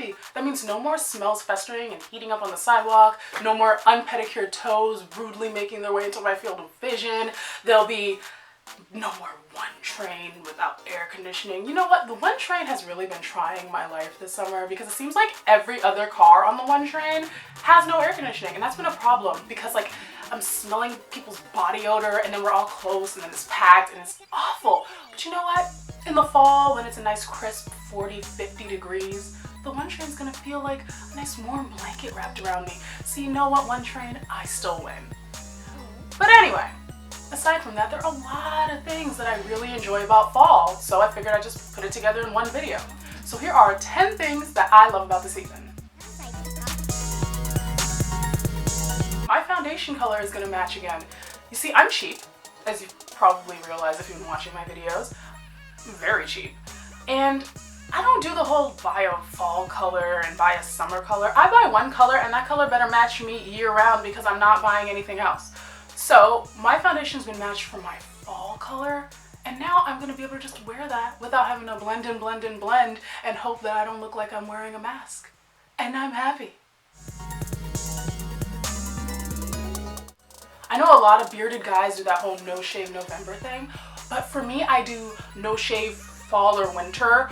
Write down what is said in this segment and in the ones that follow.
happy. That means no more smells festering and heating up on the sidewalk, no more unpedicured toes rudely making their way into my field of vision. There'll be no more one train without air conditioning. You know what? The one train has really been trying my life this summer because it seems like every other car on the one train has no air conditioning, and that's been a problem because like I'm smelling people's body odor and then we're all close and then it's packed and it's awful. But you know what? In the fall when it's a nice crisp 40, 50 degrees, the one train's gonna feel like a nice warm blanket wrapped around me. So you know what, one train, I still win. But anyway, aside from that, there are a lot of things that I really enjoy about fall, so I figured I'd just put it together in one video. So here are 10 things that I love about the season. My foundation color is going to match again. You see, I'm cheap, as you probably realize if you've been watching my videos. Very cheap. And I don't do the whole buy a fall color and buy a summer color. I buy one color and that color better match me year round because I'm not buying anything else. So my foundation's been matched for my fall color, and now I'm gonna be able to just wear that without having to blend in, blend in, blend, and hope that I don't look like I'm wearing a mask. And I'm happy. I know a lot of bearded guys do that whole no shave November thing, but for me, I do no shave fall or winter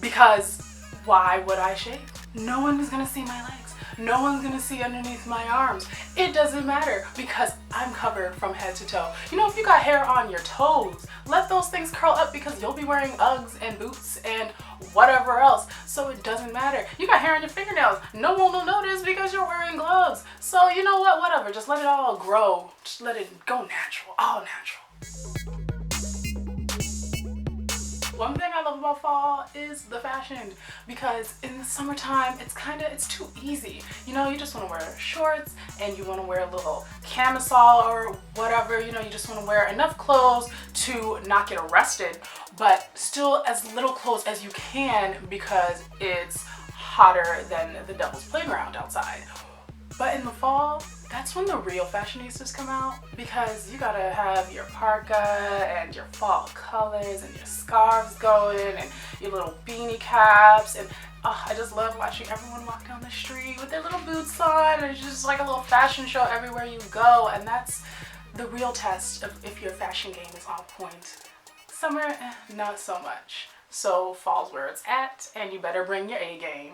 because why would I shave? No one is gonna see my legs. No one's gonna see underneath my arms. It doesn't matter because I'm covered from head to toe. You know, if you got hair on your toes, let those things curl up because you'll be wearing Uggs and boots and whatever else. So it doesn't matter. You got hair on your fingernails. No one will notice because you're wearing gloves. So you know what, whatever. Just let it all grow. Just let it go natural, all natural. One thing I love about fall is the fashion because in the summertime it's too easy. You know, you just want to wear shorts and you want to wear a little camisole or whatever, you know, you just want to wear enough clothes to not get arrested, but still as little clothes as you can because it's hotter than the devil's playground outside. But in the fall, that's when the real fashionistas come out because you gotta have your parka and your fall colors and your scarves going and your little beanie caps, and I just love watching everyone walk down the street with their little boots on, and it's just like a little fashion show everywhere you go, and that's the real test of if your fashion game is on point. Summer, not so much. So fall's where it's at, and you better bring your A game.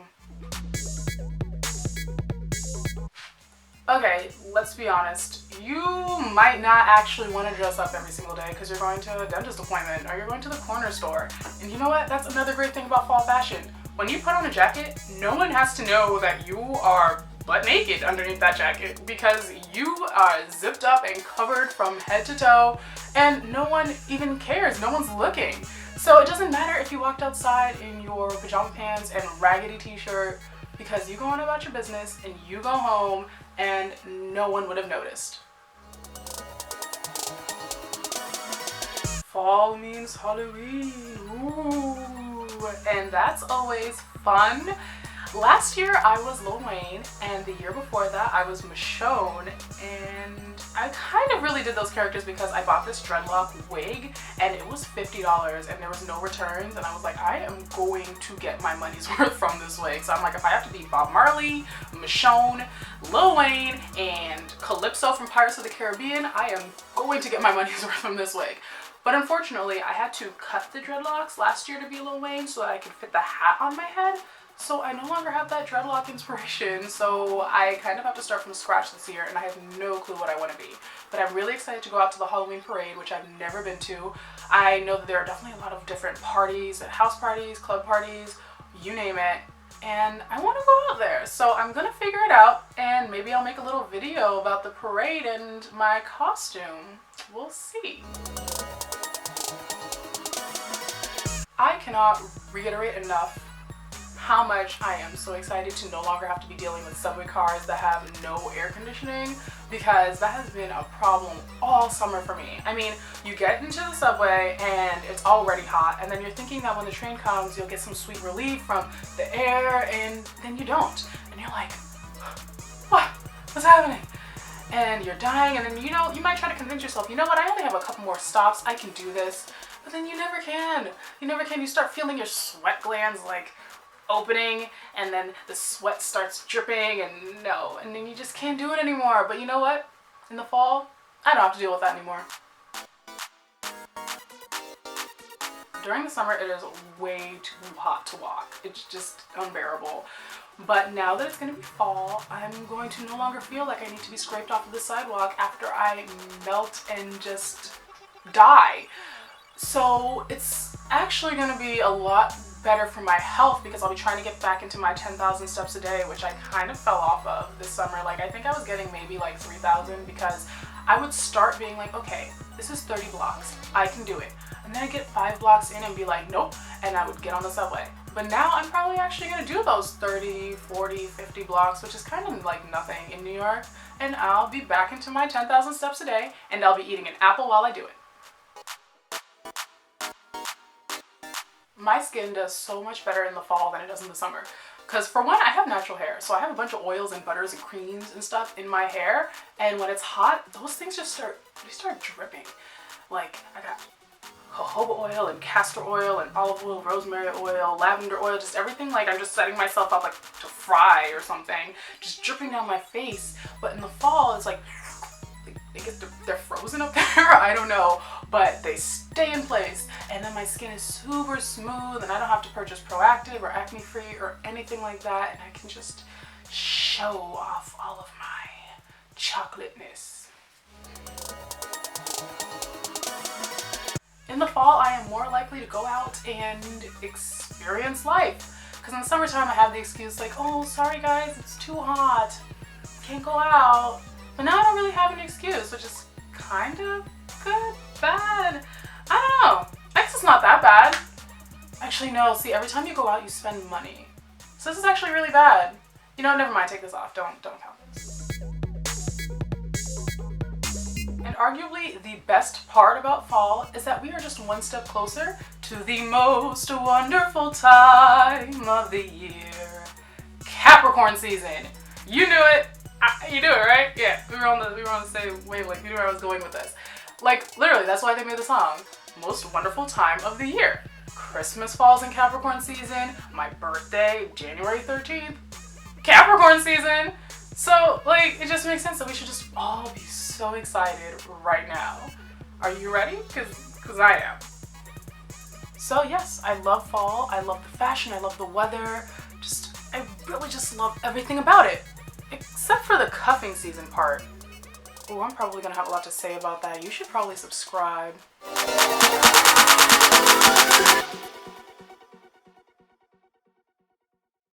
Okay, let's be honest. You might not actually want to dress up every single day because you're going to a dentist appointment or you're going to the corner store. And you know what? That's another great thing about fall fashion. When you put on a jacket, no one has to know that you are butt naked underneath that jacket because you are zipped up and covered from head to toe and no one even cares. No one's looking. So it doesn't matter if you walked outside in your pajama pants and raggedy t-shirt because you go on about your business and you go home and no one would have noticed. Fall means Halloween, ooh, and that's always fun. Last year I was Lil Wayne, and the year before that I was Michonne, and I kind of really did those characters because I bought this dreadlock wig and it was $50 and there was no returns, and I was like, I am going to get my money's worth from this wig. So I'm like, if I have to be Bob Marley, Michonne, Lil Wayne, and Calypso from Pirates of the Caribbean, I am going to get my money's worth from this wig. But unfortunately, I had to cut the dreadlocks last year to be Lil Wayne so that I could fit the hat on my head. So I no longer have that dreadlock inspiration, so I kind of have to start from scratch this year, and I have no clue what I want to be. But I'm really excited to go out to the Halloween parade, which I've never been to. I know that there are definitely a lot of different parties, house parties, club parties, you name it, and I want to go out there. So I'm gonna figure it out, and maybe I'll make a little video about the parade and my costume. We'll see. I cannot reiterate enough how much I am so excited to no longer have to be dealing with subway cars that have no air conditioning, because that has been a problem all summer for me. I mean, you get into the subway and it's already hot, and then you're thinking that when the train comes you'll get some sweet relief from the air, and then you don't. And you're like, what? What's happening? And you're dying, and then you know, you might try to convince yourself, you know what, I only have a couple more stops, I can do this. But then you never can. You never can. You start feeling your sweat glands like opening, and then the sweat starts dripping, and no, and then you just can't do it anymore. But you know what? In the fall, I don't have to deal with that anymore. During the summer, it is way too hot to walk. It's just unbearable. But now that it's going to be fall, I'm going to no longer feel like I need to be scraped off of the sidewalk after I melt and just die. So it's actually going to be a lot better for my health because I'll be trying to get back into my 10,000 steps a day, which I kind of fell off of this summer. Like, I think I was getting maybe like 3,000 because I would start being like, okay, this is 30 blocks. I can do it. And then I get 5 blocks in and be like, nope. And I would get on the subway. But now I'm probably actually going to do those 30, 40, 50 blocks, which is kind of like nothing in New York. And I'll be back into my 10,000 steps a day, and I'll be eating an apple while I do it. My skin does so much better in the fall than it does in the summer. Because for one, I have natural hair. So I have a bunch of oils and butters and creams and stuff in my hair. And when it's hot, those things just start dripping. Like, I got jojoba oil and castor oil and olive oil, rosemary oil, lavender oil, just everything. Like, I'm just setting myself up like to fry or something, just dripping down my face. But in the fall, it's like they're frozen up there. I don't know, but they stay in place, and then my skin is super smooth, and I don't have to purchase Proactive or Acne Free or anything like that, and I can just show off all of my chocolateness. In the fall, I am more likely to go out and experience life. Because in the summertime, I have the excuse like, oh, sorry guys, it's too hot. Can't go out. But now I don't really have an excuse, which is kind of good, bad. I don't know. I guess it's not that bad. Actually, no. See, every time you go out, you spend money. So this is actually really bad. You know, never mind. Take this off. Don't count this. And arguably the best part about fall is that we are just one step closer to the most wonderful time of the year. Capricorn season. You knew it. You knew it, right? Yeah, we were on the same wavelength. You knew where I was going with this. Like, literally, that's why they made the song. Most wonderful time of the year. Christmas falls in Capricorn season. My birthday, January 13th. Capricorn season. So, like, it just makes sense that we should just all be so excited right now. Are you ready? Because I am. So, yes, I love fall. I love the fashion. I love the weather. I really just love everything about it. Except for the cuffing season part. Oh, I'm probably going to have a lot to say about that. You should probably subscribe.